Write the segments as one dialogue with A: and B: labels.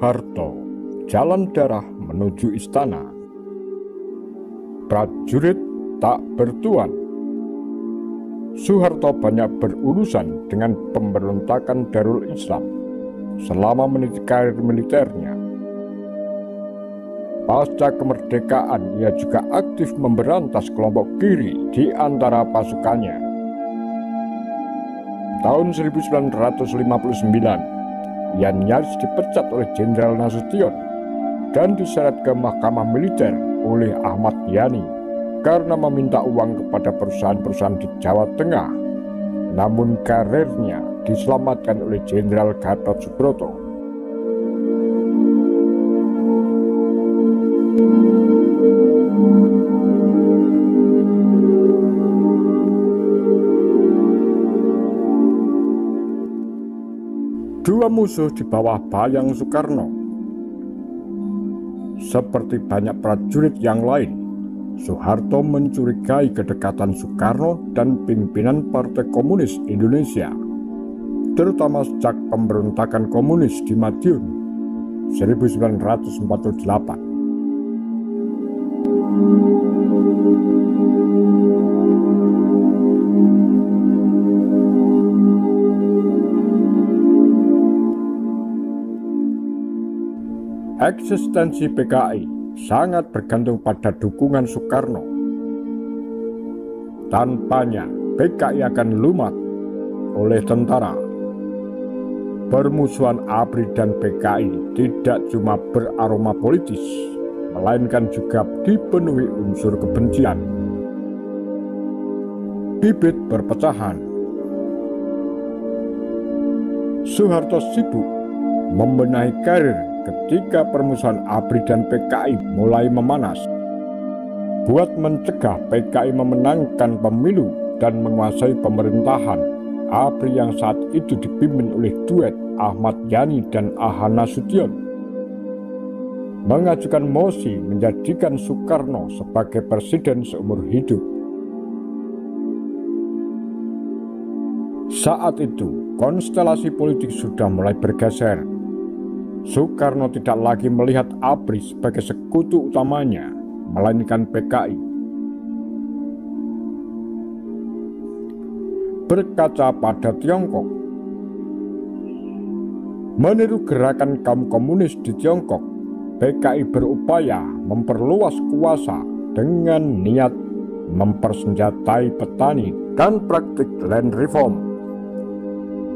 A: Soeharto, jalan darah menuju istana. Prajurit tak bertuan. Soeharto banyak berurusan dengan pemberontakan Darul Islam selama meniti karir militernya. Pasca kemerdekaan, ia juga aktif memberantas kelompok kiri di antara pasukannya. Tahun 1959, ia nyaris dipecat oleh Jenderal Nasution dan diseret ke Mahkamah Militer oleh Ahmad Yani karena meminta uang kepada perusahaan-perusahaan di Jawa Tengah. Namun karirnya diselamatkan oleh Jenderal Gatot Subroto. Dua musuh di bawah bayang Soekarno. Seperti banyak prajurit yang lain, Soeharto mencurigai kedekatan Soekarno dan pimpinan Partai Komunis Indonesia, terutama sejak pemberontakan komunis di Madiun 1948. Eksistensi PKI sangat bergantung pada dukungan Soekarno. Tanpanya, PKI akan lumat oleh tentara. Permusuhan ABRI dan PKI tidak cuma beraroma politis, melainkan juga dipenuhi unsur kebencian. Bibit perpecahan. Soeharto sibuk membenahi karir ketika permusuhan ABRI dan PKI mulai memanas. Buat mencegah PKI memenangkan pemilu dan menguasai pemerintahan, ABRI yang saat itu dipimpin oleh duet Ahmad Yani dan A.H. Nasution mengajukan mosi menjadikan Soekarno sebagai presiden seumur hidup. Saat itu, konstelasi politik sudah mulai bergeser. Soekarno tidak lagi melihat ABRI sebagai sekutu utamanya, melainkan PKI. Berkaca pada Tiongkok, meniru gerakan kaum komunis di Tiongkok, PKI berupaya memperluas kuasa dengan niat mempersenjatai petani dan praktik land reform.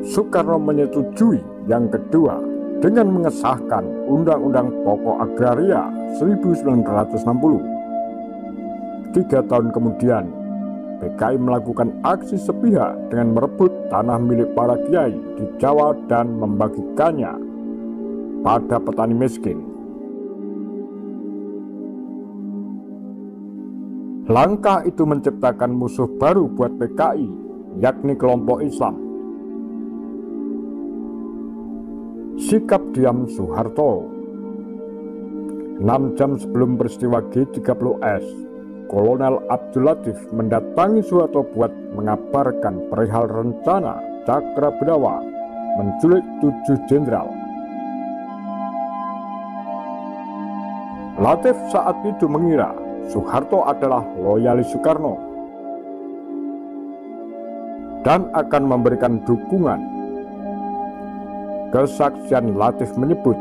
A: Soekarno menyetujui yang kedua dengan mengesahkan Undang-Undang Pokok Agraria 1960. 3 tahun kemudian, PKI melakukan aksi sepihak dengan merebut tanah milik para kiai di Jawa dan membagikannya pada petani miskin. Langkah itu menciptakan musuh baru buat PKI, yakni kelompok Islam. Sikap diam Soeharto. 6 jam sebelum peristiwa G30S, Kolonel Abdul Latif mendatangi Soeharto buat mengabarkan perihal rencana Cakrabedawa menculik 7 jenderal. Latif saat itu mengira Soeharto adalah loyalis Soekarno dan akan memberikan dukungan. Kesaksian Latif menyebut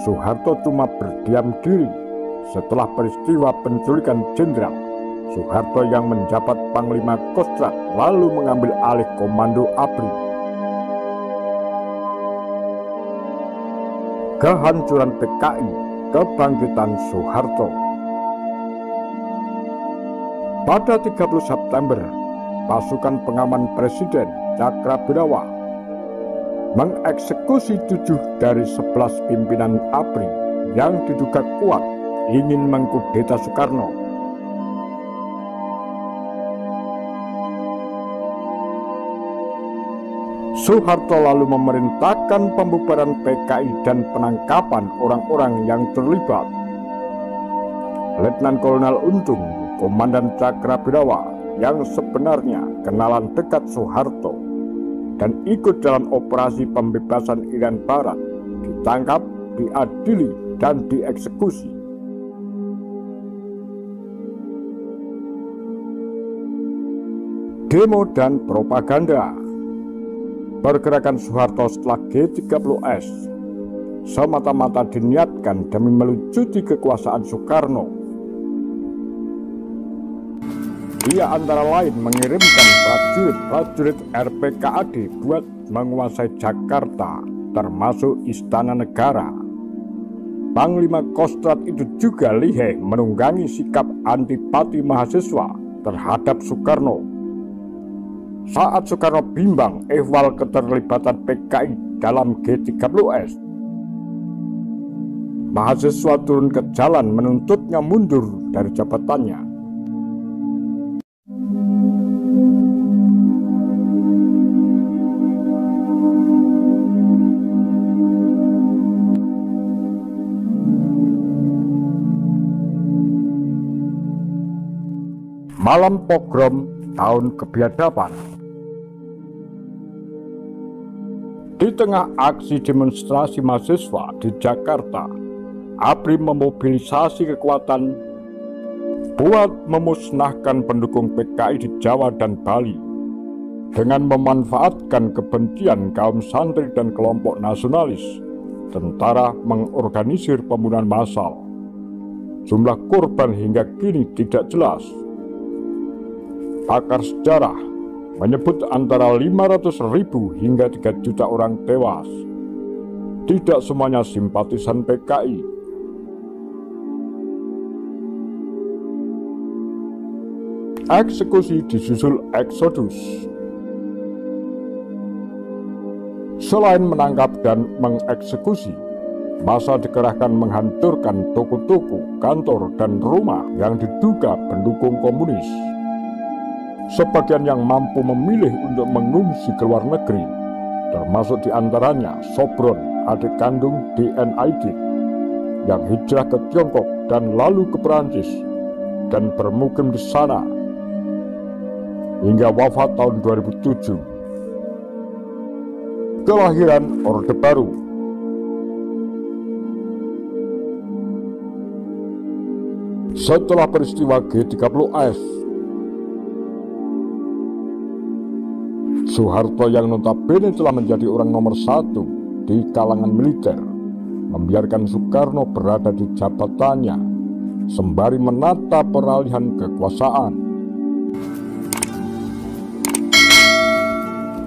A: Soeharto cuma berdiam diri setelah peristiwa penculikan jenderal. Soeharto yang menjabat Panglima Kostrad lalu mengambil alih komando ABRI. Kehancuran PKI, kebangkitan Soeharto. Pada 30 September, pasukan pengaman Presiden Cakrabedawa mengeksekusi 7 dari 11 pimpinan ABRI yang diduga kuat ingin mengkudeta Soekarno. Soeharto lalu memerintahkan pembubaran PKI dan penangkapan orang-orang yang terlibat. Letnan Kolonel Untung, Komandan Cakrabedawa yang sebenarnya kenalan dekat Soeharto dan ikut dalam operasi pembebasan Irian Barat, ditangkap diadili, dan dieksekusi. Demo dan propaganda. Pergerakan Soeharto setelah G30S semata-mata diniatkan demi melucuti kekuasaan Soekarno. Ia antara lain mengirimkan prajurit RPKAD buat menguasai Jakarta, termasuk Istana Negara. Panglima Kostrad itu juga lihai menunggangi sikap antipati mahasiswa terhadap Soekarno. Saat Soekarno bimbang ihwal keterlibatan PKI dalam G30S, mahasiswa turun ke jalan menuntutnya mundur dari jabatannya. Malam pogrom tahun kebiadaban. Di tengah aksi demonstrasi mahasiswa di Jakarta, ABRI memobilisasi kekuatan buat memusnahkan pendukung PKI di Jawa dan Bali dengan memanfaatkan kebencian kaum santri dan kelompok nasionalis. Tentara mengorganisir pembunuhan massal. Jumlah korban hingga kini tidak jelas. Pakar sejarah menyebut antara 500.000 hingga 3 juta orang tewas. Tidak semuanya simpatisan PKI. Eksekusi disusul eksodus. Selain menangkap dan mengeksekusi, massa dikerahkan menghancurkan toko-toko, kantor, dan rumah yang diduga pendukung komunis. Sebagian yang mampu memilih untuk mengungsi ke luar negeri, termasuk diantaranya Sopron, adik kandung D.N. Aidit, yang hijrah ke Tiongkok dan lalu ke Perancis dan bermukim di sana hingga wafat tahun 2007. Kelahiran Orde Baru. Setelah peristiwa G30S, Soeharto yang notabene telah menjadi orang nomor 1 di kalangan militer membiarkan Soekarno berada di jabatannya sembari menata peralihan kekuasaan.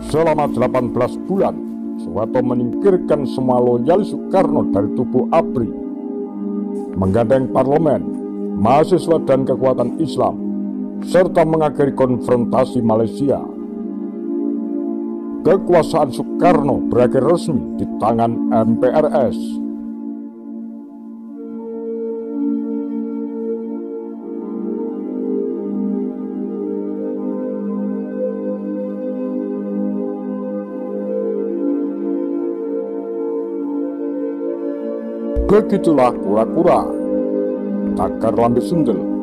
A: Selama 18 bulan, Soeharto menyingkirkan semua loyalis Soekarno dari tubuh ABRI, menggandeng parlemen, mahasiswa dan kekuatan Islam, serta mengakhiri konfrontasi Malaysia. Kekuasaan Soekarno berakhir resmi di tangan MPRS. Begitulah kura-kura, takar lambe sundel.